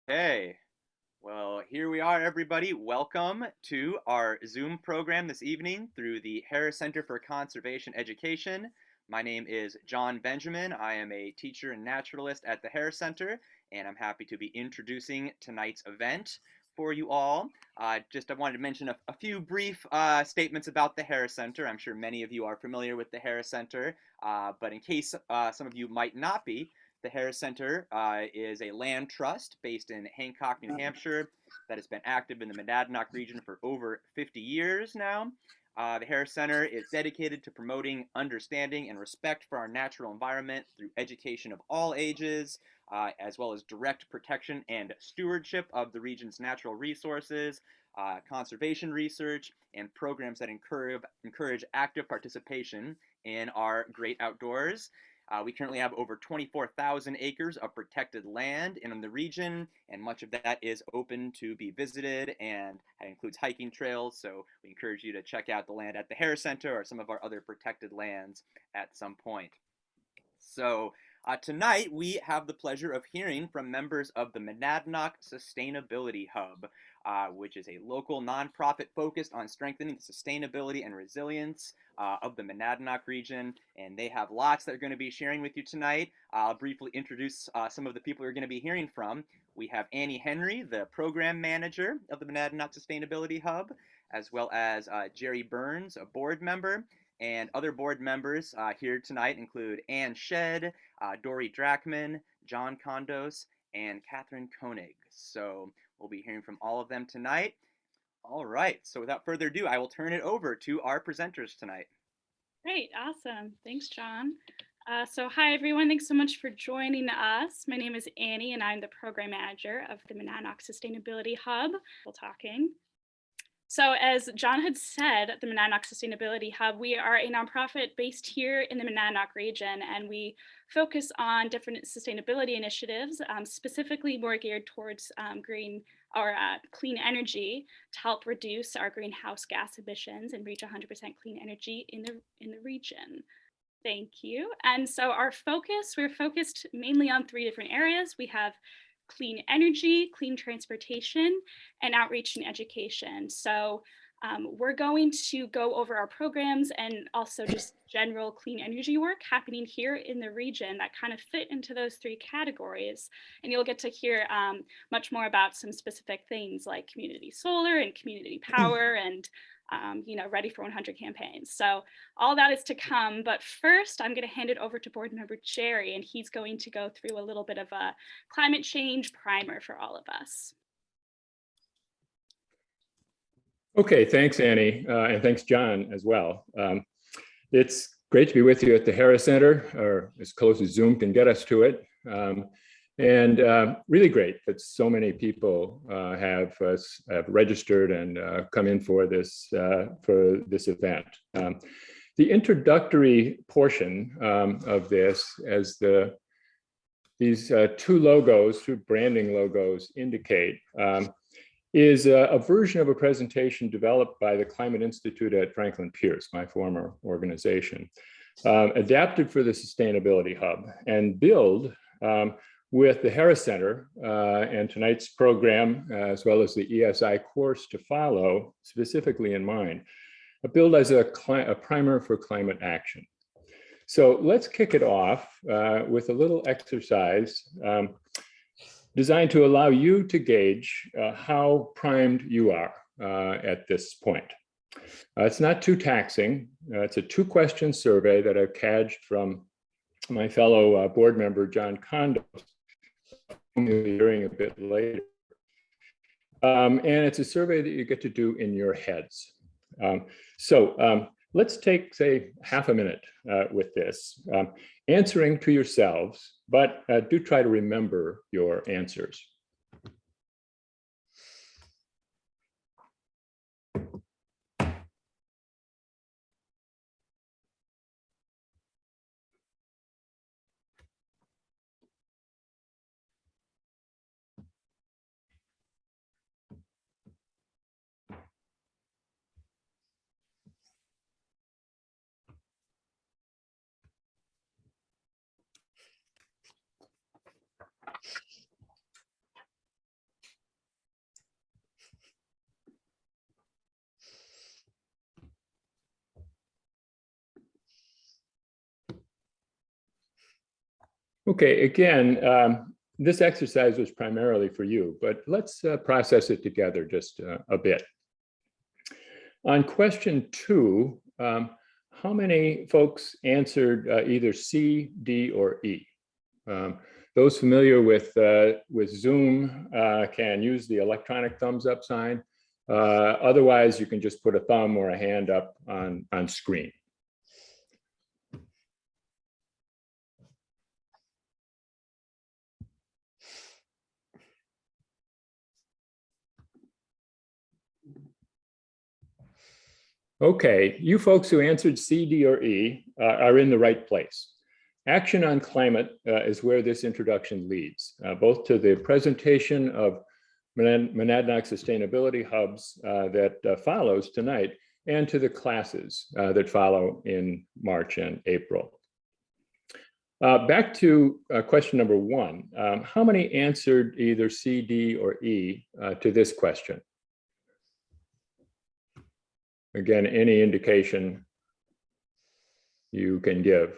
Hey, well, here we are, everybody. Welcome to our Zoom program this evening through the Harris Center for Conservation Education. My name is John Benjamin. I am a teacher and naturalist at the Harris Center, and I'm happy to be introducing tonight's event for you all. I wanted to mention a few brief statements about the Harris Center. I'm sure many of you are familiar with the Harris Center, but in case some of you might not be, the Harris Center is a land trust based in Hancock, New Hampshire, that has been active in the Monadnock region for over 50 years now. The Harris Center is dedicated to promoting understanding and respect for our natural environment through education of all ages, as well as direct protection and stewardship of the region's natural resources, conservation research, and programs that encourage active participation in our great outdoors. We currently have over 24,000 acres of protected land in the region, and much of that is open to be visited, and that includes hiking trails. So we encourage you to check out the land at the Harris Center or some of our other protected lands at some point. So tonight we have the pleasure of hearing from members of the Monadnock Sustainability Hub, which is a local nonprofit focused on strengthening the sustainability and resilience of the Monadnock region. And they have lots they're going to be sharing with you tonight. I'll briefly introduce some of the people you're going to be hearing from. We have Annie Henry, the program manager of the Monadnock Sustainability Hub, as well as Jerry Burns, a board member. And other board members here tonight include Ann Shedd, Dory Drachman, John Condos, and Catherine Koenig. So we'll be hearing from all of them tonight. All right, so without further ado, I will turn it over to our presenters tonight. Great, awesome. Thanks, John. So hi, everyone. Thanks so much for joining us. My name is Annie, and I'm the program manager of the Monadnock Sustainability Hub. So as John had said, the Monadnock Sustainability Hub, we are a nonprofit based here in the Monadnock region, and we focus on different sustainability initiatives, specifically more geared towards green or clean energy to help reduce our greenhouse gas emissions and reach 100% clean energy in the region. Thank you. And so we're focused mainly on three different areas. We have clean energy, clean transportation, and outreach and education. So we're going to go over our programs and also just general clean energy work happening here in the region that kind of fit into those three categories. And you'll get to hear much more about some specific things like community solar and community power and Ready for 100 campaigns. So all that is to come. But first, I'm going to hand it over to board member Jerry, and he's going to go through a little bit of a climate change primer for all of us. Okay, thanks, Annie, and thanks, John, as well. It's great to be with you at the Harris Center, or as close as Zoom can get us to it. And really great that so many people have registered and come in for this event. The introductory portion of this, as these two branding logos indicate, is a version of a presentation developed by the Climate Institute at Franklin Pierce, my former organization, adapted for the Sustainability Hub, and billed with the Harris Center and tonight's program, as well as the ESI course to follow, specifically in mind, billed as a primer for climate action. So let's kick it off with a little exercise designed to allow you to gauge how primed you are at this point. It's not too taxing. It's a 2-question survey that I've cadged from my fellow board member, John Condos, whom you'll be hearing a bit later. And it's a survey that you get to do in your heads. Let's take, say, half a minute with this, answering to yourselves, but do try to remember your answers. Okay, again, this exercise was primarily for you, but let's process it together just a bit. On question 2, how many folks answered either C, D, or E? Those familiar with Zoom can use the electronic thumbs up sign. Otherwise, you can just put a thumb or a hand up on screen. Okay, you folks who answered C, D, or E are in the right place. Action on climate is where this introduction leads, both to the presentation of Monadnock Sustainability Hubs that follows tonight, and to the classes that follow in March and April. Back to question number 1. How many answered either C, D, or E to this question? Again, any indication you can give.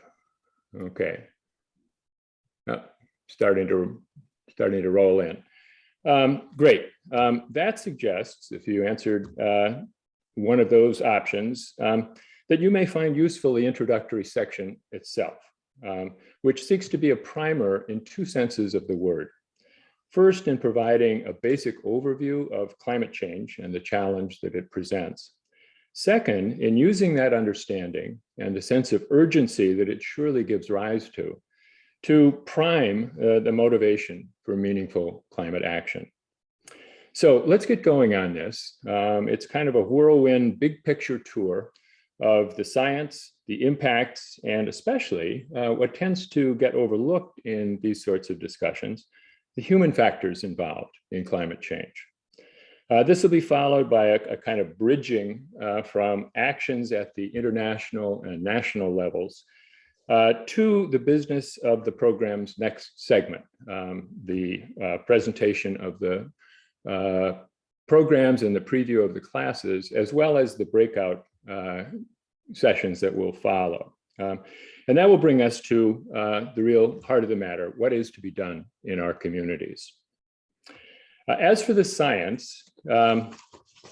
Okay. Starting to roll in. Great. That suggests, if you answered one of those options, that you may find useful the introductory section itself, which seeks to be a primer in 2 senses of the word. First, in providing a basic overview of climate change and the challenge that it presents. Second, in using that understanding and the sense of urgency that it surely gives rise to prime the motivation for meaningful climate action. So let's get going on this. It's kind of a whirlwind big picture tour of the science, the impacts, and especially what tends to get overlooked in these sorts of discussions, the human factors involved in climate change. This will be followed by a kind of bridging from actions at the international and national levels to the business of the program's next segment, the presentation of the programs and the preview of the classes, as well as the breakout sessions that will follow. And that will bring us to the real heart of the matter: what is to be done in our communities? As for the science,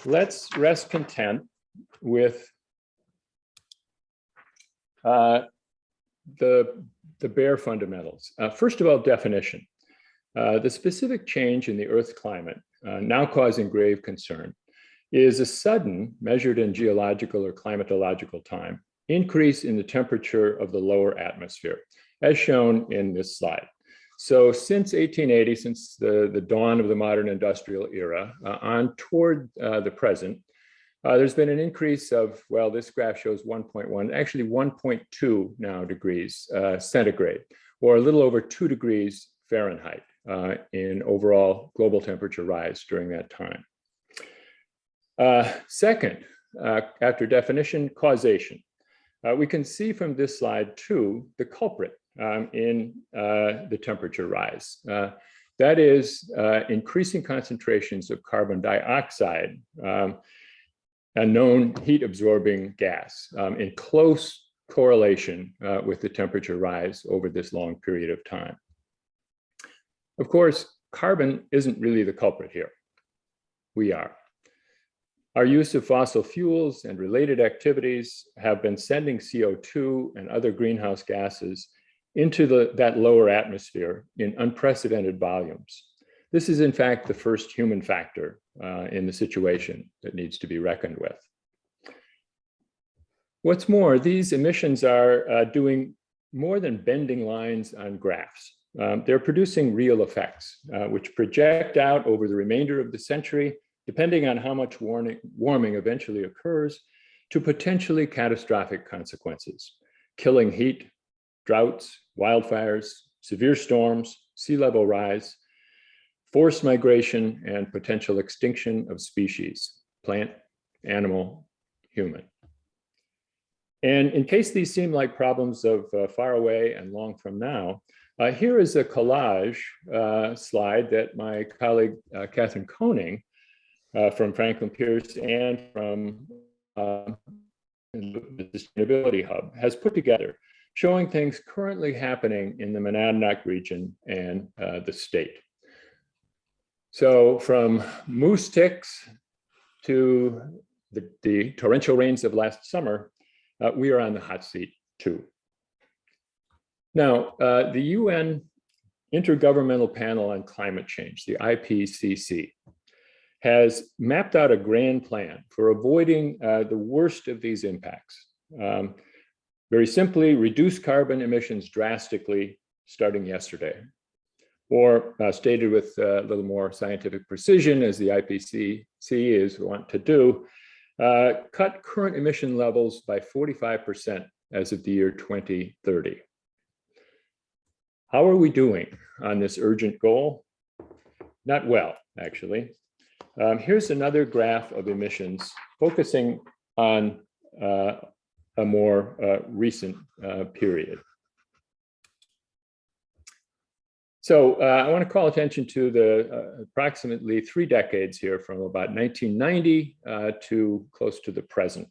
let's rest content with the bare fundamentals. First of all, definition. The specific change in the Earth's climate, now causing grave concern, is a sudden, measured in geological or climatological time, increase in the temperature of the lower atmosphere, as shown in this slide. So since 1880, since the dawn of the modern industrial era, on toward the present, there's been an increase of, well, this graph shows 1.1, actually 1.2 now degrees centigrade, or a little over 2 degrees Fahrenheit in overall global temperature rise during that time. Second, after definition, causation. We can see from this slide too, the culprit in the temperature rise. That is increasing concentrations of carbon dioxide, a known heat absorbing gas, in close correlation with the temperature rise over this long period of time. Of course, carbon isn't really the culprit here. We are. Our use of fossil fuels and related activities have been sending CO2 and other greenhouse gases into that lower atmosphere in unprecedented volumes. This is in fact the first human factor in the situation that needs to be reckoned with. What's more, these emissions are doing more than bending lines on graphs. They're producing real effects, which project out over the remainder of the century, depending on how much warming eventually occurs, to potentially catastrophic consequences: killing heat, droughts, wildfires, severe storms, sea level rise, forced migration, and potential extinction of species, plant, animal, human. And in case these seem like problems of far away and long from now, here is a collage slide that my colleague Catherine Koning from Franklin Pierce and from the Sustainability Hub has put together showing things currently happening in the Monadnock region and the state. So from moose ticks to the torrential rains of last summer, we are on the hot seat too. Now, the UN Intergovernmental Panel on Climate Change, the IPCC, has mapped out a grand plan for avoiding the worst of these impacts. Very simply, reduce carbon emissions drastically starting yesterday. Or stated with a little more scientific precision, as the IPCC is want to do, cut current emission levels by 45% as of the year 2030. How are we doing on this urgent goal? Not well, actually. Here's another graph of emissions focusing on a more recent period. So I want to call attention to the approximately 3 decades here from about 1990 to close to the present.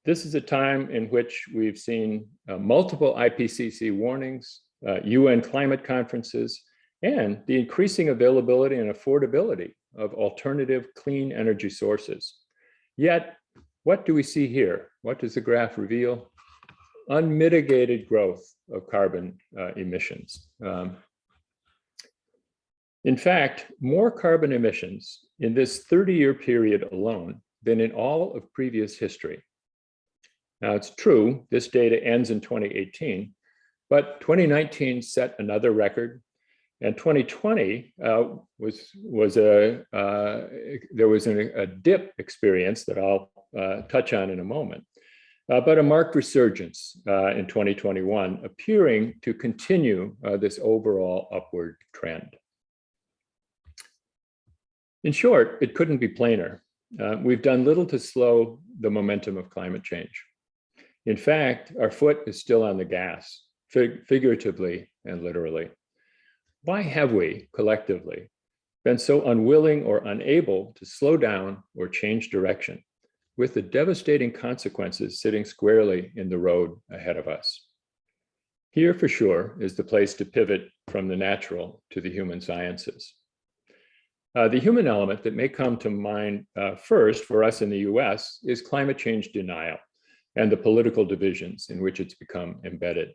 This is a time in which we've seen multiple IPCC warnings, UN climate conferences, and the increasing availability and affordability of alternative clean energy sources. Yet, what do we see here? What does the graph reveal? Unmitigated growth of carbon emissions. In fact, more carbon emissions in this 30-year period alone than in all of previous history. Now, it's true, this data ends in 2018, but 2019 set another record, and 2020 there was a dip experience that I'll touch on in a moment. But a marked resurgence in 2021, appearing to continue this overall upward trend. In short, it couldn't be plainer. We've done little to slow the momentum of climate change. In fact, our foot is still on the gas, figuratively and literally. Why have we, collectively, been so unwilling or unable to slow down or change direction, with the devastating consequences sitting squarely in the road ahead of us? Here, for sure, is the place to pivot from the natural to the human sciences. The human element that may come to mind first for us in the US is climate change denial and the political divisions in which it's become embedded.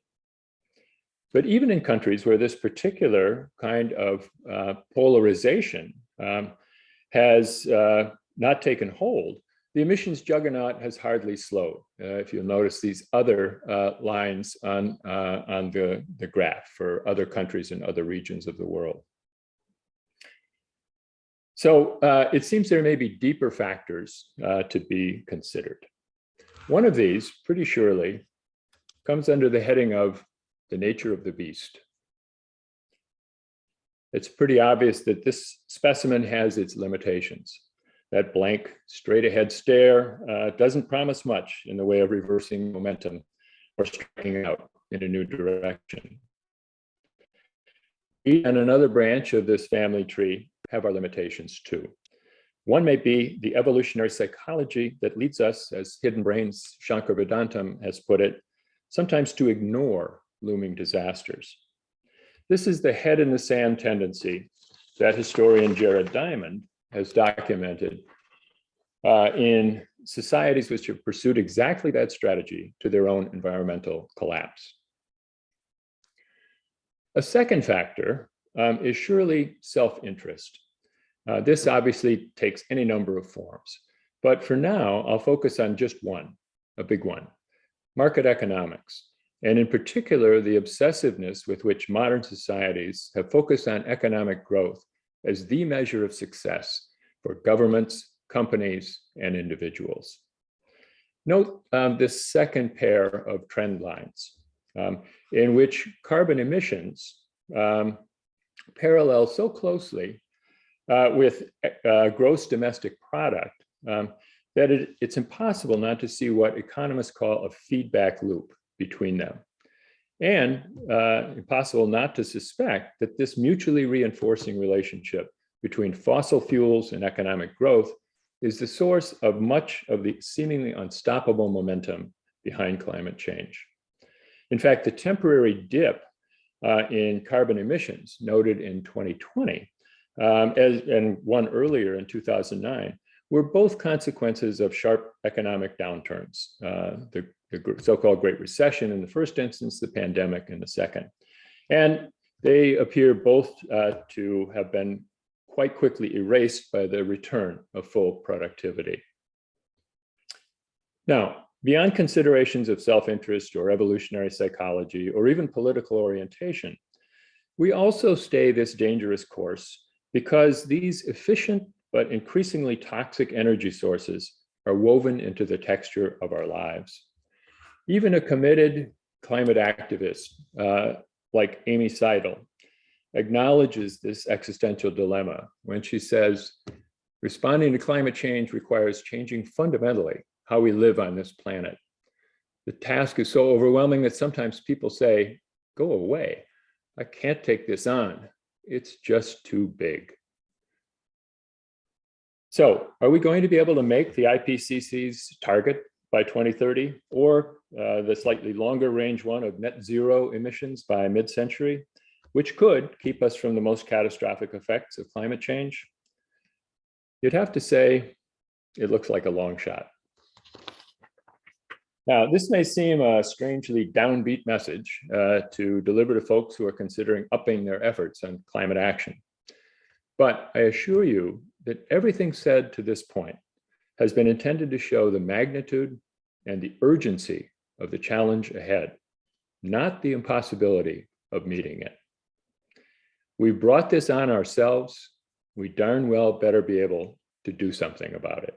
But even in countries where this particular kind of polarization has not taken hold, the emissions juggernaut has hardly slowed. If you'll notice these other lines on the graph for other countries and other regions of the world. So it seems there may be deeper factors to be considered. One of these, pretty surely, comes under the heading of the nature of the beast. It's pretty obvious that this specimen has its limitations. That blank, straight ahead stare doesn't promise much in the way of reversing momentum or striking out in a new direction. We and another branch of this family tree have our limitations too. One may be the evolutionary psychology that leads us, as Hidden Brains Shankar Vedantam has put it, sometimes to ignore looming disasters. This is the head in the sand tendency that historian Jared Diamond has documented in societies which have pursued exactly that strategy to their own environmental collapse. A second factor is surely self-interest. This obviously takes any number of forms, but for now, I'll focus on just one, a big one, market economics, and in particular, the obsessiveness with which modern societies have focused on economic growth as the measure of success for governments, companies, and individuals. Note this second pair of trend lines in which carbon emissions parallel so closely with gross domestic product that it's impossible not to see what economists call a feedback loop between them, and impossible not to suspect that this mutually reinforcing relationship between fossil fuels and economic growth is the source of much of the seemingly unstoppable momentum behind climate change. In fact, the temporary dip in carbon emissions noted in 2020 and one earlier in 2009 were both consequences of sharp economic downturns, the so-called Great Recession in the first instance, the pandemic in the second. And they appear both to have been quite quickly erased by the return of full productivity. Now, beyond considerations of self-interest or evolutionary psychology or even political orientation, we also stay this dangerous course because these efficient but increasingly toxic energy sources are woven into the texture of our lives. Even a committed climate activist like Amy Seidel acknowledges this existential dilemma when she says, responding to climate change requires changing fundamentally how we live on this planet. The task is so overwhelming that sometimes people say, go away. I can't take this on. It's just too big. So are we going to be able to make the IPCC's target by 2030 or the slightly longer range one of net zero emissions by mid-century, which could keep us from the most catastrophic effects of climate change? You'd have to say it looks like a long shot. Now, this may seem a strangely downbeat message to deliver to folks who are considering upping their efforts on climate action. But I assure you that everything said to this point has been intended to show the magnitude and the urgency of the challenge ahead, not the impossibility of meeting it. We've brought this on ourselves. We darn well better be able to do something about it.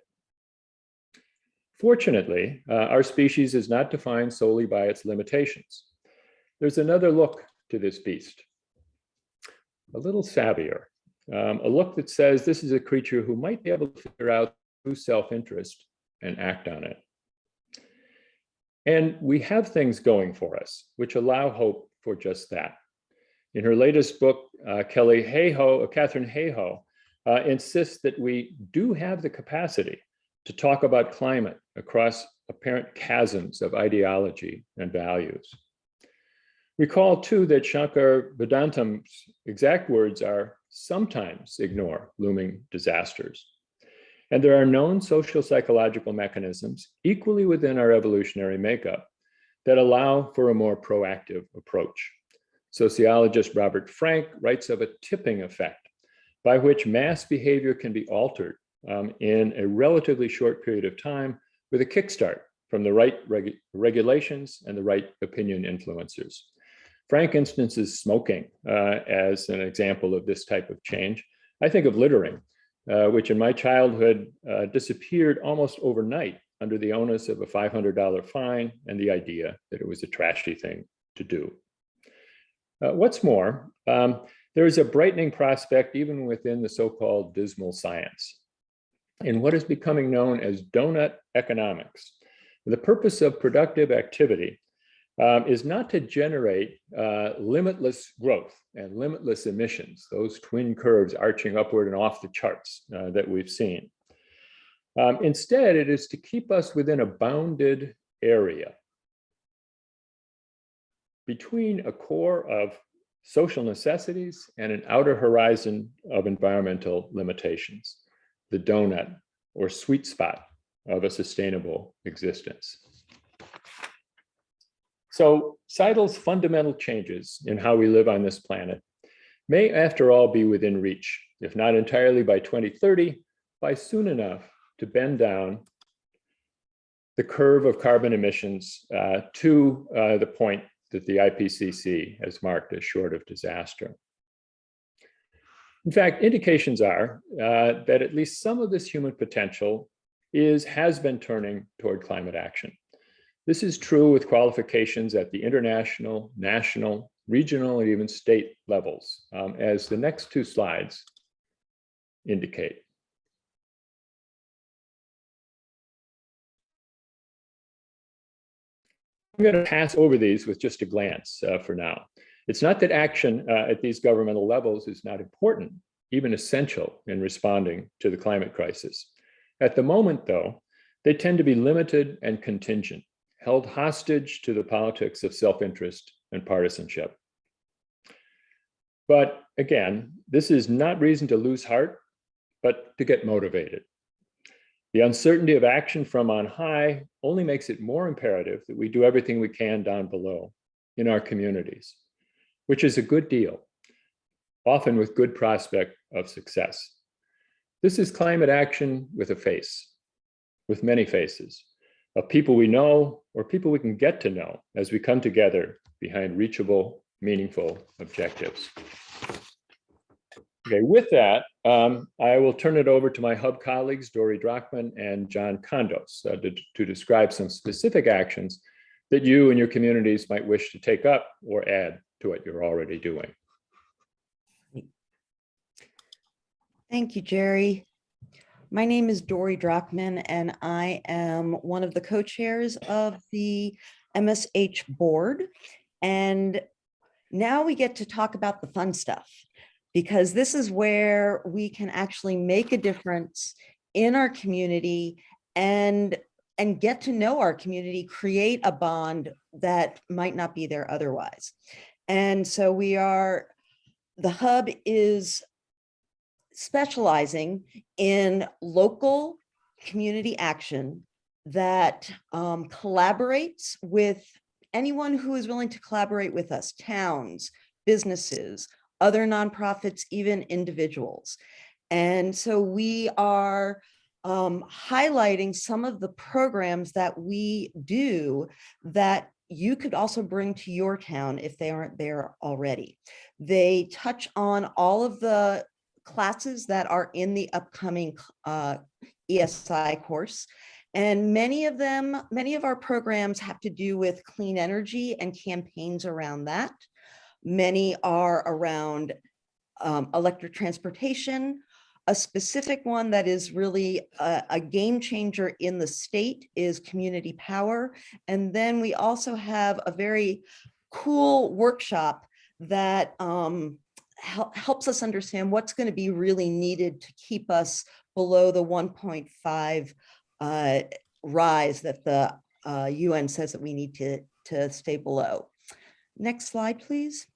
Fortunately, our species is not defined solely by its limitations. There's another look to this beast, a little savvier, a look that says this is a creature who might be able to figure out true self-interest and act on it. And we have things going for us, which allow hope for just that. In her latest book, Catherine Hayhoe insists that we do have the capacity to talk about climate across apparent chasms of ideology and values. Recall too that Shankar Vedantam's exact words are sometimes ignore looming disasters. And there are known social psychological mechanisms equally within our evolutionary makeup that allow for a more proactive approach. Sociologist Robert Frank writes of a tipping effect by which mass behavior can be altered in a relatively short period of time with a kickstart from the right regulations and the right opinion influencers. Frank instances smoking as an example of this type of change. I think of littering, which in my childhood disappeared almost overnight under the onus of a $500 fine and the idea that it was a trashy thing to do. What's more, there is a brightening prospect even within the so-called dismal science in what is becoming known as donut economics. The purpose of productive activity is not to generate limitless growth and limitless emissions, those twin curves arching upward and off the charts that we've seen. Instead, it is to keep us within a bounded area between a core of social necessities and an outer horizon of environmental limitations, the donut or sweet spot of a sustainable existence. So Seidel's fundamental changes in how we live on this planet may, after all, be within reach, if not entirely by 2030, by soon enough to bend down the curve of carbon emissions to the point that the IPCC has marked as short of disaster. In fact, indications are that at least some of this human potential has been turning toward climate action. This is true with qualifications at the international, national, regional, and even state levels, as the next two slides indicate. I'm going to pass over these with just a glance for now. It's not that action at these governmental levels is not important, even essential in responding to the climate crisis. At the moment, though, they tend to be limited and contingent, held hostage to the politics of self-interest and partisanship. But again, this is not reason to lose heart, but to get motivated. The uncertainty of action from on high only makes it more imperative that we do everything we can down below in our communities, which is a good deal, often with good prospect of success. This is climate action with a face, with many faces, of people we know or people we can get to know as we come together behind reachable, meaningful objectives. Okay, with that, I will turn it over to my hub colleagues, Dory Drachman and John Kondos, to describe some specific actions that you and your communities might wish to take up or add to what you're already doing. Thank you, Jerry. My name is Dory Drachman, and I am one of the co-chairs of the MSH board. And now we get to talk about the fun stuff, because this is where we can actually make a difference in our community and get to know our community, create a bond that might not be there otherwise. And so the hub is specializing in local community action that collaborates with anyone who is willing to collaborate with us, towns, businesses, other nonprofits, even individuals. And so we are highlighting some of the programs that we do that you could also bring to your town if they aren't there already. They touch on all of the classes that are in the upcoming ESI course. And many of our programs have to do with clean energy and campaigns around that. Many are around electric transportation. A specific one that is really a game changer in the state is community power. And then we also have a very cool workshop that helps us understand what's going to be really needed to keep us below the 1.5 rise that the UN says that we need to stay below. Next slide, please.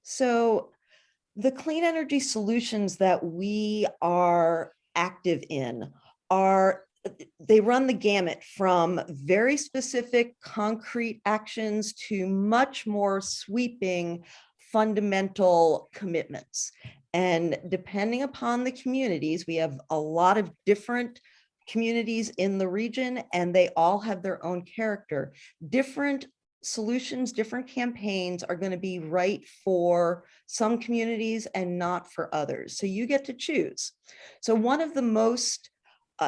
So the clean energy solutions that we are active in they run the gamut from very specific concrete actions to much more sweeping fundamental commitments. And depending upon the communities, we have a lot of different communities in the region, and they all have their own character. Different solutions, different campaigns are going to be right for some communities and not for others. So you get to choose. So one of the most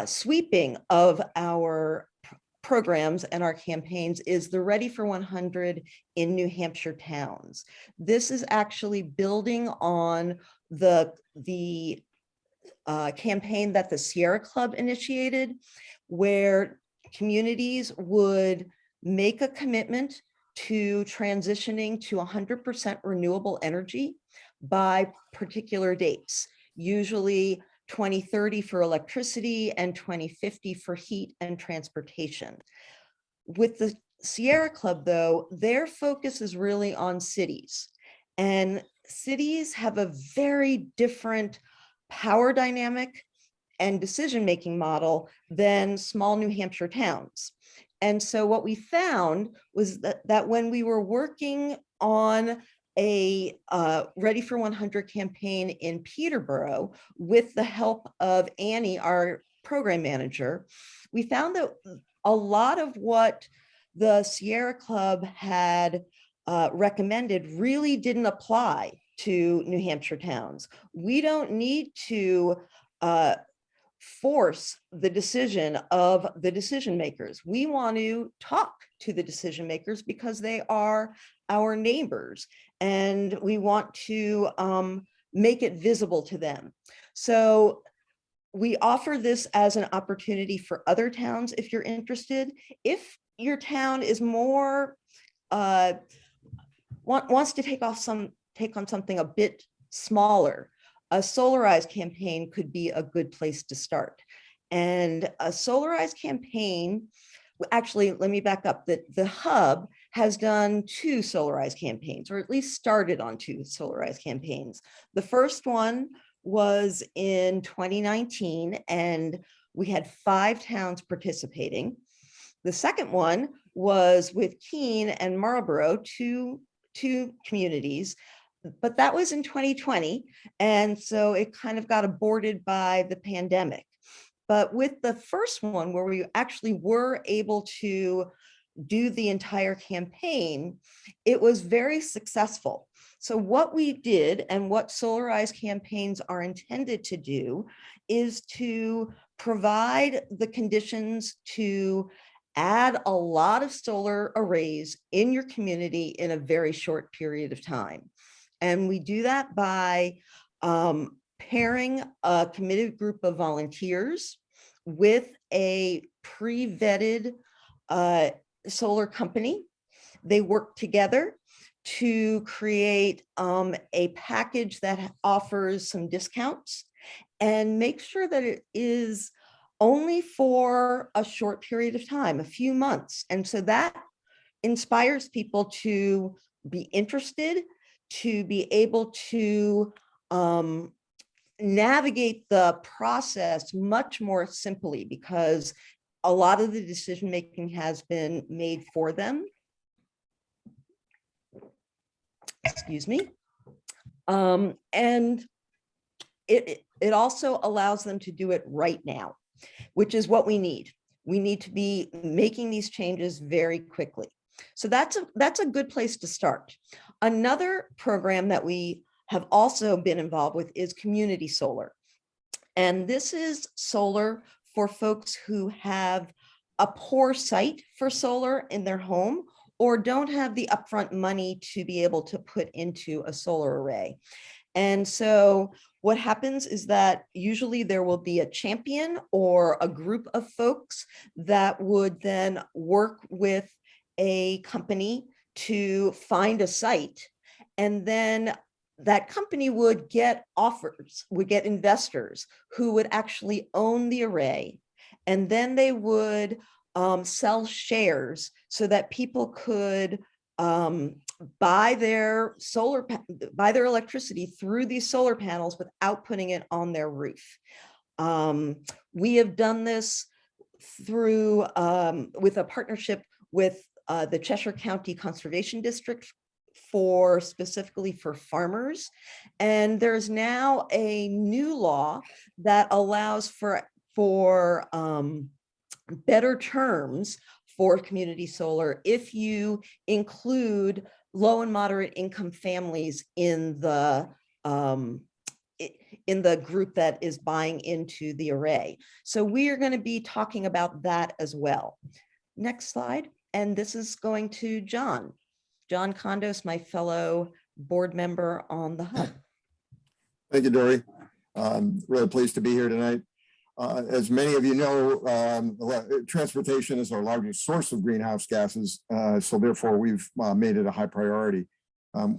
sweeping of our programs and our campaigns is the Ready for 100 in New Hampshire towns. This is actually building on the campaign that the Sierra Club initiated, where communities would make a commitment to transitioning to 100% renewable energy by particular dates, usually 2030 for electricity and 2050 for heat and transportation. With the Sierra Club, though, their focus is really on cities. And cities have a very different power dynamic and decision-making model than small New Hampshire towns. And so what we found was that when we were working on a Ready for 100 campaign in Peterborough with the help of Annie, our program manager, we found that a lot of what the Sierra Club had recommended really didn't apply to New Hampshire towns. We don't need to force the decision of the decision makers. We want to talk to the decision makers because they are our neighbors, and we want to make it visible to them. So we offer this as an opportunity for other towns if you're interested. If your town is more wants to take on something a bit smaller, a solarized campaign could be a good place to start. And a solarized campaign, actually, let me back up. The hub has done 2 solarized campaigns, or at least started on 2 solarized campaigns. The first one was in 2019, and we had 5 towns participating. The second one was with Keene and Marlborough, two communities, but that was in 2020. And so it kind of got aborted by the pandemic. But with the first one, where we actually were able to do the entire campaign, it was very successful. So what we did, and what solarized campaigns are intended to do, is to provide the conditions to add a lot of solar arrays in your community in a very short period of time. And we do that by pairing a committed group of volunteers with a pre-vetted solar company. They work together to create a package that offers some discounts and make sure that it is only for a short period of time, a few months. And so that inspires people to be interested, to be able to navigate the process much more simply, because a lot of the decision making has been made for them. Excuse me. And it also allows them to do it right now, which is what we need. We need to be making these changes very quickly. So that's a good place to start. Another program that we have also been involved with is community solar. And this is solar for folks who have a poor site for solar in their home, or don't have the upfront money to be able to put into a solar array. And so what happens is that usually there will be a champion or a group of folks that would then work with a company to find a site. And then that company would get offers, would get investors who would actually own the array. And then they would sell shares so that people could buy their electricity through these solar panels without putting it on their roof. We have done this through with a partnership with the Cheshire County Conservation District specifically for farmers. And there's now a new law that allows for better terms for community solar if you include low and moderate income families in the group that is buying into the array. So we are going to be talking about that as well. Next slide. And this is going to John Condos, my fellow board member on the Hub. Thank you, Dory. Really pleased to be here tonight. As many of you know, transportation is our largest source of greenhouse gases, so therefore we've made it a high priority.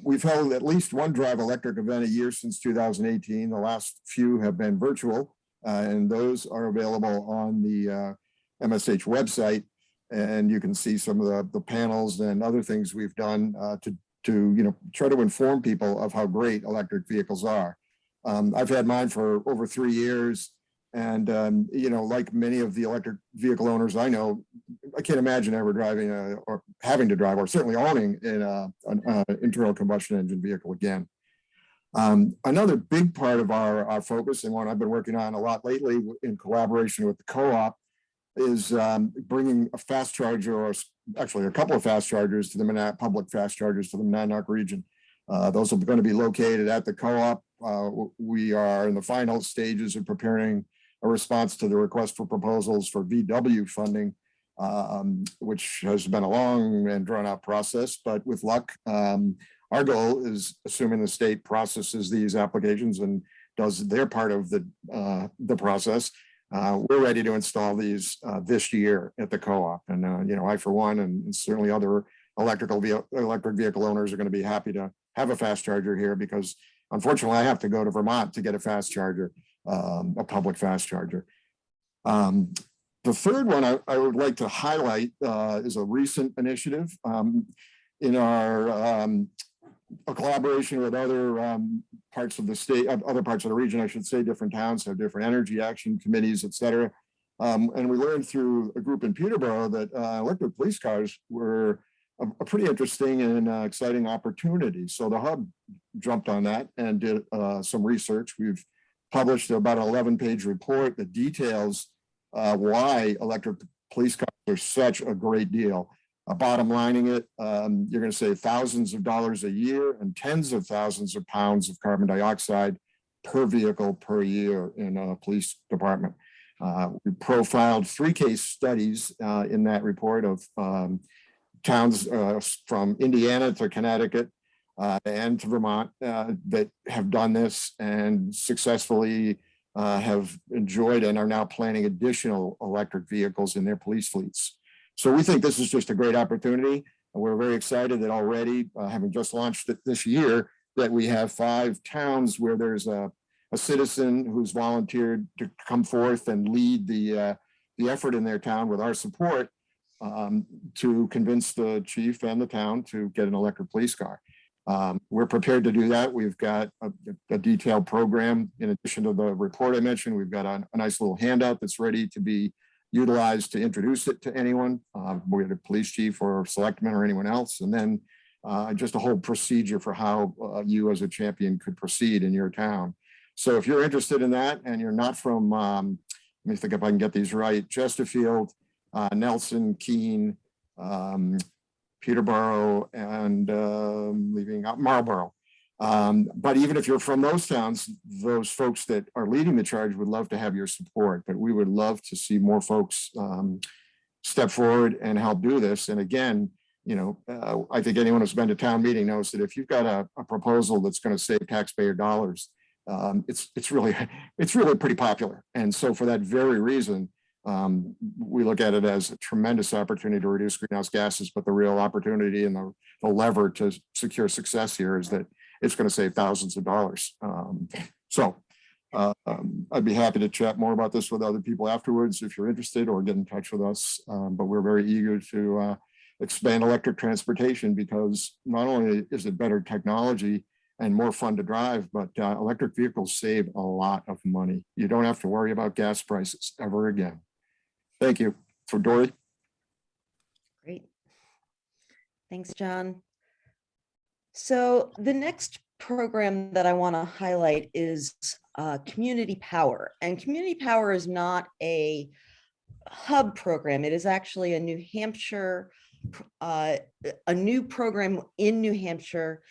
We've held at least one Drive Electric event a year since 2018. The last few have been virtual, and those are available on the MSH website. And you can see some of the panels and other things we've done to try to inform people of how great electric vehicles are. I've had mine for over 3 years. And, like many of the electric vehicle owners I know, I can't imagine ever driving or having to drive, or certainly owning an internal combustion engine vehicle again. Another big part of our focus, and one I've been working on a lot lately in collaboration with the co-op, is bringing a fast charger, or actually a couple of fast chargers to the public fast chargers to the Monadnock region. Those are going to be located at the co-op. We are in the final stages of preparing a response to the request for proposals for VW funding, which has been a long and drawn out process, but with luck, our goal is, assuming the state processes these applications and does their part of the process, we're ready to install these this year at the co-op. And, I, for one, and certainly other electric vehicle owners are going to be happy to have a fast charger here, because unfortunately I have to go to Vermont to get a fast charger, a public fast charger. The third one I would like to highlight is a recent initiative in our a collaboration with other parts of the state, other parts of the region, I should say. Different towns have different energy action committees, et cetera. And we learned through a group in Peterborough that electric police cars were a pretty interesting and exciting opportunity. So the hub jumped on that and did some research. We've published about an 11-page report that details why electric police cars are such a great deal. Bottom lining it, you're going to save thousands of dollars a year and tens of thousands of pounds of carbon dioxide per vehicle per year in a police department. We profiled 3 case studies in that report of towns from Indiana to Connecticut and to Vermont that have done this and successfully have enjoyed and are now planning additional electric vehicles in their police fleets. So we think this is just a great opportunity. And we're very excited that already, having just launched it this year, that we have 5 towns where there's a citizen who's volunteered to come forth and lead the effort in their town with our support to convince the chief and the town to get an electric police car. We're prepared to do that. We've got a detailed program. In addition to the report I mentioned, we've got a nice little handout that's ready to be utilized to introduce it to anyone, whether police chief or selectman or anyone else. And then just a whole procedure for how you as a champion could proceed in your town. So if you're interested in that and you're not from, let me think if I can get these right, Chesterfield, Nelson, Keene, Peterborough, and leaving out Marlborough. But even if you're from those towns, those folks that are leading the charge would love to have your support. But we would love to see more folks step forward and help do this. And again, you know, I think anyone who's been to town meeting knows that if you've got a proposal that's going to save taxpayer dollars, it's really pretty popular. And so for that very reason, we look at it as a tremendous opportunity to reduce greenhouse gases, but the real opportunity and the lever to secure success here is that it's going to save thousands of dollars. I'd be happy to chat more about this with other people afterwards if you're interested, or get in touch with us. But we're very eager to expand electric transportation, because not only is it better technology and more fun to drive, but electric vehicles save a lot of money. You don't have to worry about gas prices ever again. Thank you. For Dory. Great. Thanks, John. So the next program that I want to highlight is Community Power. And Community Power is not a hub program. It is actually a New Hampshire, a new program in New Hampshire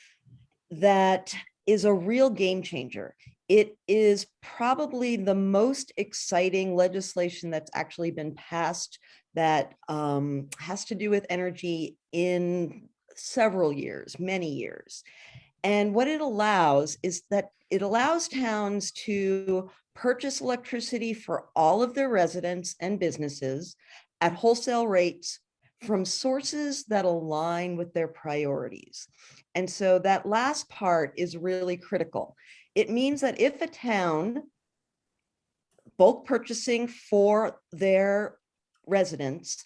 that is a real game changer. It is probably the most exciting legislation that's actually been passed that has to do with energy in several years, many years. And what it allows is that it allows towns to purchase electricity for all of their residents and businesses at wholesale rates from sources that align with their priorities. And so that last part is really critical. It means that if a town bulk purchasing for their residents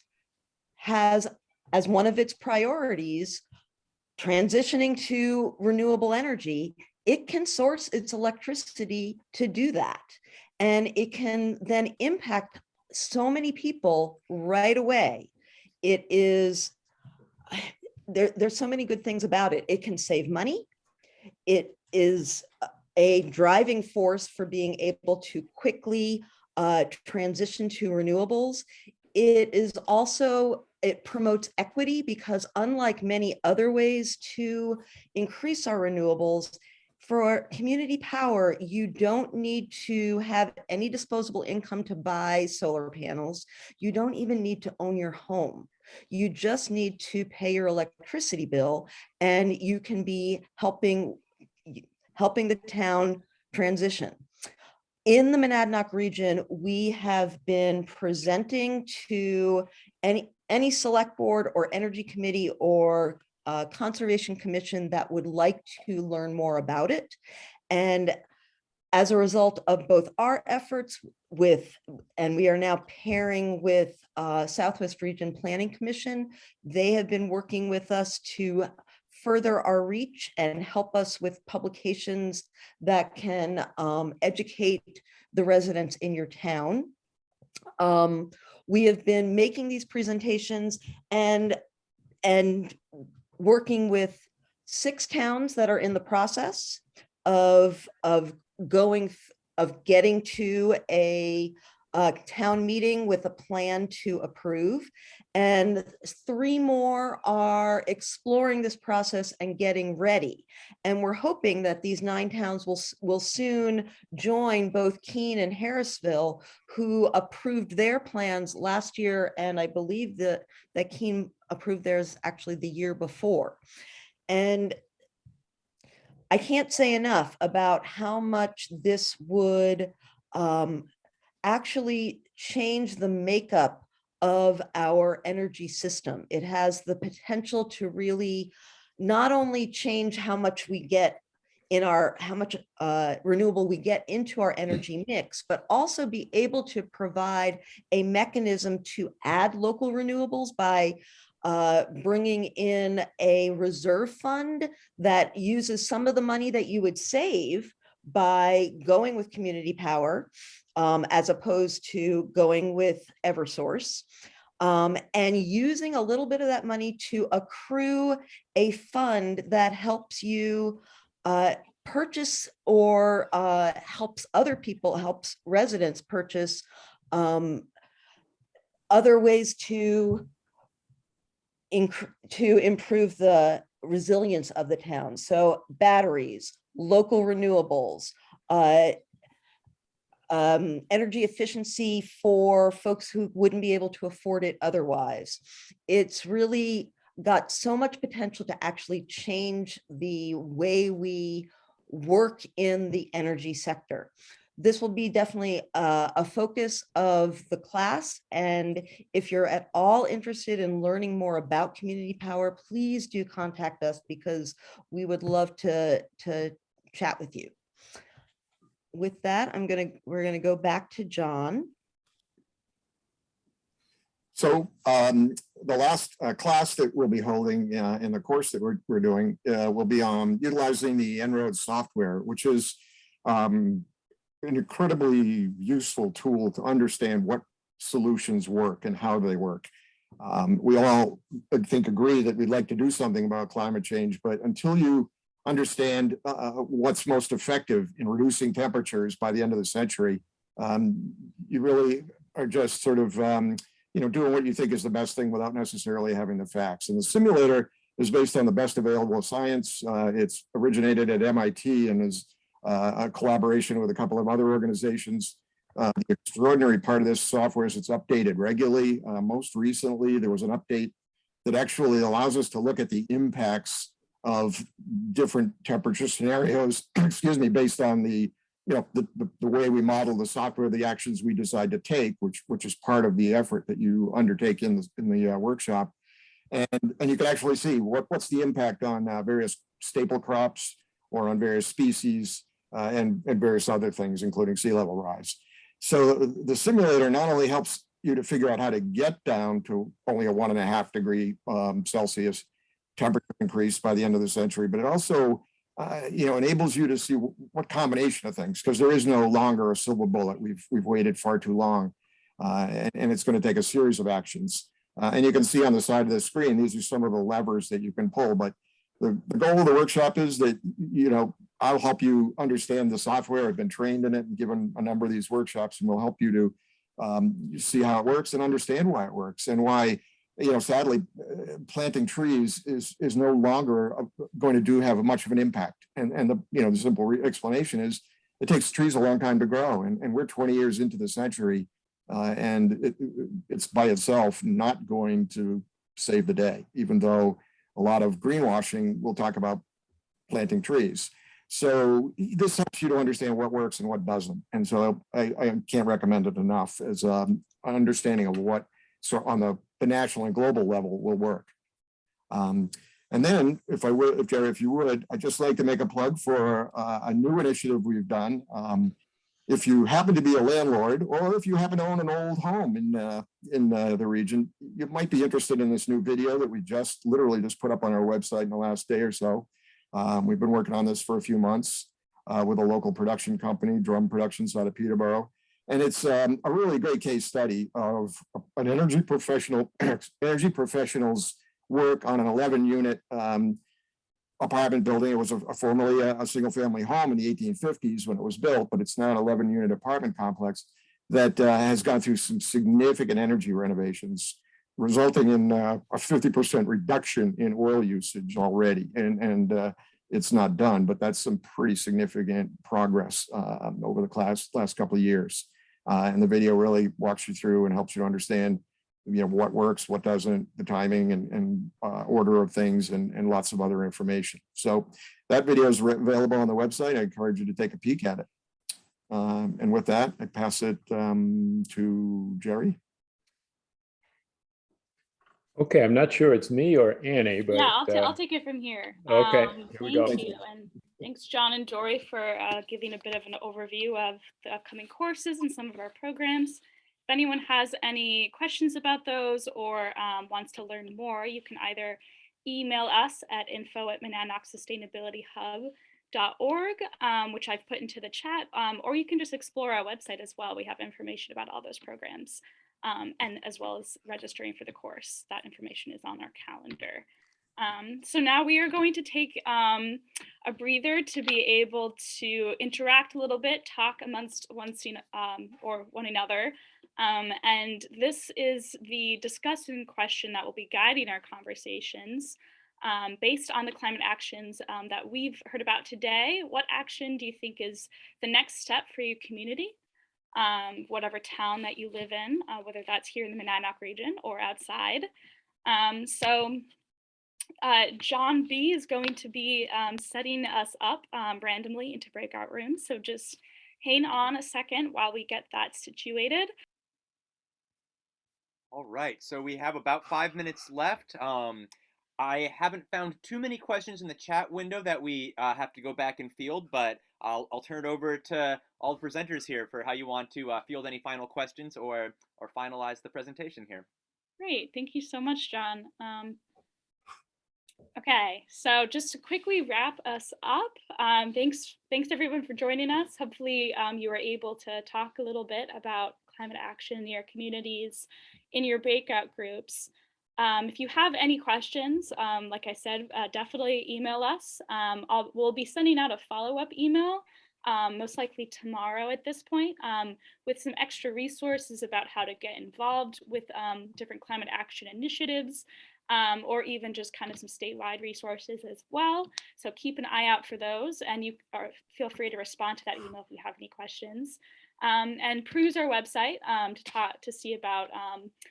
has as one of its priorities transitioning to renewable energy, it can source its electricity to do that. And it can then impact so many people right away. It is, there's so many good things about it. It can save money. It is a driving force for being able to quickly transition to renewables. It is also, it promotes equity, because unlike many other ways to increase our renewables, for community power, you don't need to have any disposable income to buy solar panels. You don't even need to own your home. You just need to pay your electricity bill, and you can be helping the town transition. In the Monadnock region, we have been presenting to any select board or energy committee or conservation commission that would like to learn more about it. And as a result of both our efforts with, and we are now pairing with Southwest Region Planning Commission, they have been working with us to further our reach and help us with publications that can educate the residents in your town. We have been making these presentations and working with 6 towns that are in the process of getting to a town meeting with a plan to approve. And 3 more are exploring this process and getting ready. And we're hoping that these 9 towns will soon join both Keene and Harrisville, who approved their plans last year. And I believe that Keene approved theirs actually the year before. And I can't say enough about how much this would actually change the makeup of our energy system. It has the potential to really not only change how much we get in how much renewable we get into our energy mix, but also be able to provide a mechanism to add local renewables by bringing in a reserve fund that uses some of the money that you would save by going with community power, as opposed to going with Eversource, and using a little bit of that money to accrue a fund that helps you purchase or helps residents purchase other ways to improve the resilience of the town. So batteries, local renewables, energy efficiency for folks who wouldn't be able to afford it otherwise. It's really got so much potential to actually change the way we work in the energy sector. This will be definitely a focus of the class. And if you're at all interested in learning more about community power, please do contact us, because we would love to chat with you. With that, we're gonna go back to John. So the last class that we'll be holding in the course that we're doing will be on utilizing the En-ROAD software, which is an incredibly useful tool to understand what solutions work and how they work. We all, I think, agree that we'd like to do something about climate change, but until you understand what's most effective in reducing temperatures by the end of the century, you really are just sort of doing what you think is the best thing without necessarily having the facts. And the simulator is based on the best available science. It's originated at MIT and is a collaboration with a couple of other organizations. The extraordinary part of this software is it's updated regularly. Most recently, there was an update that actually allows us to look at the impacts of different temperature scenarios, excuse me, based on the way we model the software, the actions we decide to take, which is part of the effort that you undertake in the workshop. And you can actually see what's the impact on various staple crops or on various species and various other things, including sea level rise. So the simulator not only helps you to figure out how to get down to only a 1.5 degree Celsius temperature increase by the end of the century, but it also enables you to see what combination of things, because there is no longer a silver bullet. We've waited far too long, and it's going to take a series of actions. And you can see on the side of the screen, these are some of the levers that you can pull. But the goal of the workshop is that, I'll help you understand the software. I've been trained in it and given a number of these workshops, and we'll help you to see how it works and understand why it works and why, sadly, planting trees is no longer going to have much of an impact. And the simple explanation is it takes trees a long time to grow, and we're 20 years into the century, and it's by itself not going to save the day, even though a lot of greenwashing will talk about planting trees. So this helps you to understand what works and what doesn't. And so I can't recommend it enough as an understanding of what, so on the national and global level, will work. And And then, if Jerry, if you would, I'd just like to make a plug for a new initiative we've done. If you happen to be a landlord, or if you happen to own an old home in the region, you might be interested in this new video that we literally just put up on our website in the last day or so. We've been working on this for a few months with a local production company, Drum Productions out of Peterborough. And it's a really great case study of an energy professional's work on an 11-unit apartment building. It was formerly a single-family home in the 1850s when it was built, but it's now an 11-unit apartment complex that has gone through some significant energy renovations, resulting in a 50% reduction in oil usage already. And it's not done, but that's some pretty significant progress over the last couple of years. And the video really walks you through and helps you understand, what works, what doesn't, the timing and order of things, and lots of other information. So that video is available on the website. I encourage you to take a peek at it. And with that, I pass it to Jerry. Okay, I'm not sure it's me or Annie, but Yeah, I'll take it from here. Okay, here we go. Thank you, and thanks, John and Dory, for giving a bit of an overview of the upcoming courses and some of our programs. If anyone has any questions about those or wants to learn more, you can either email us at info@monadnocksustainabilityhub.org, which I've put into the chat, or you can just explore our website as well. We have information about all those programs. And as well as registering for the course. That information is on our calendar. So now we are going to take a breather to be able to interact a little bit, talk amongst one another. And this is the discussion question that will be guiding our conversations. Based on the climate actions that we've heard about today, what action do you think is the next step for your community? Whatever town that you live in, whether that's here in the Monadnock region or outside. John B is going to be setting us up randomly into breakout rooms. So just hang on a second while we get that situated. All right, so we have about 5 minutes left. I haven't found too many questions in the chat window that we have to go back and field, but I'll turn it over to all the presenters here for how you want to field any final questions or finalize the presentation here. Great, thank you so much, John. Okay, so just to quickly wrap us up, thanks everyone for joining us. Hopefully you were able to talk a little bit about climate action in your communities, in your breakout groups. If you have any questions, like I said, definitely email us. We'll be sending out a follow-up email, most likely tomorrow at this point, with some extra resources about how to get involved with different climate action initiatives, or even just kind of some statewide resources as well. So keep an eye out for those, and feel free to respond to that email if you have any questions. And peruse our website to see about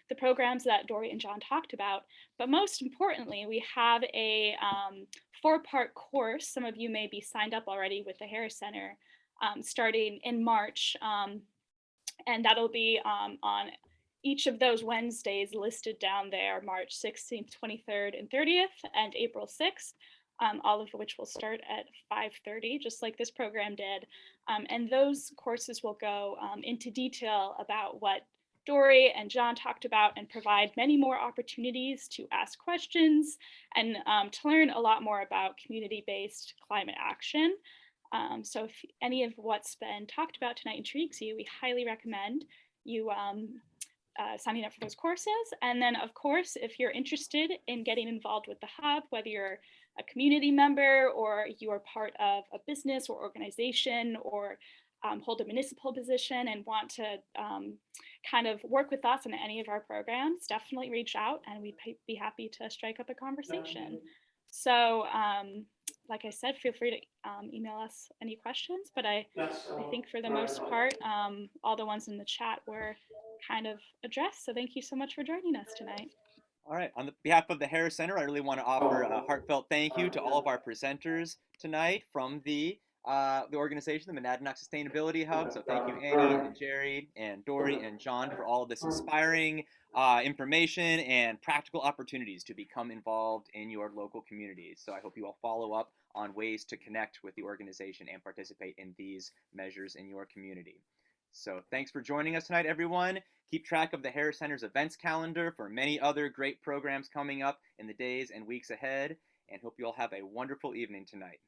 the programs that Dory and John talked about. But most importantly, we have a 4-part course. Some of you may be signed up already with the Harris Center starting in March. And that'll be on each of those Wednesdays listed down there, March 16th, 23rd, and 30th, and April 6th. All of which will start at 5:30, just like this program did. And those courses will go into detail about what Dory and John talked about and provide many more opportunities to ask questions and to learn a lot more about community-based climate action. So if any of what's been talked about tonight intrigues you, we highly recommend you signing up for those courses. And then, of course, if you're interested in getting involved with the Hub, whether you're a community member or you are part of a business or organization or hold a municipal position and want to kind of work with us on any of our programs, definitely reach out and we'd be happy to strike up a conversation. So like I said, feel free to email us any questions, but I think for the most part, all the ones in the chat were kind of addressed. So thank you so much for joining us tonight. All right, on behalf of the Harris Center, I really want to offer a heartfelt thank you to all of our presenters tonight from the the organization, the Monadnock Sustainability Hub. So thank you, Annie and Jerry and Dory and John, for all of this inspiring information and practical opportunities to become involved in your local communities. So I hope you all follow up on ways to connect with the organization and participate in these measures in your community. So thanks for joining us tonight, everyone. Keep track of the Harris Center's events calendar for many other great programs coming up in the days and weeks ahead, and hope you all have a wonderful evening tonight.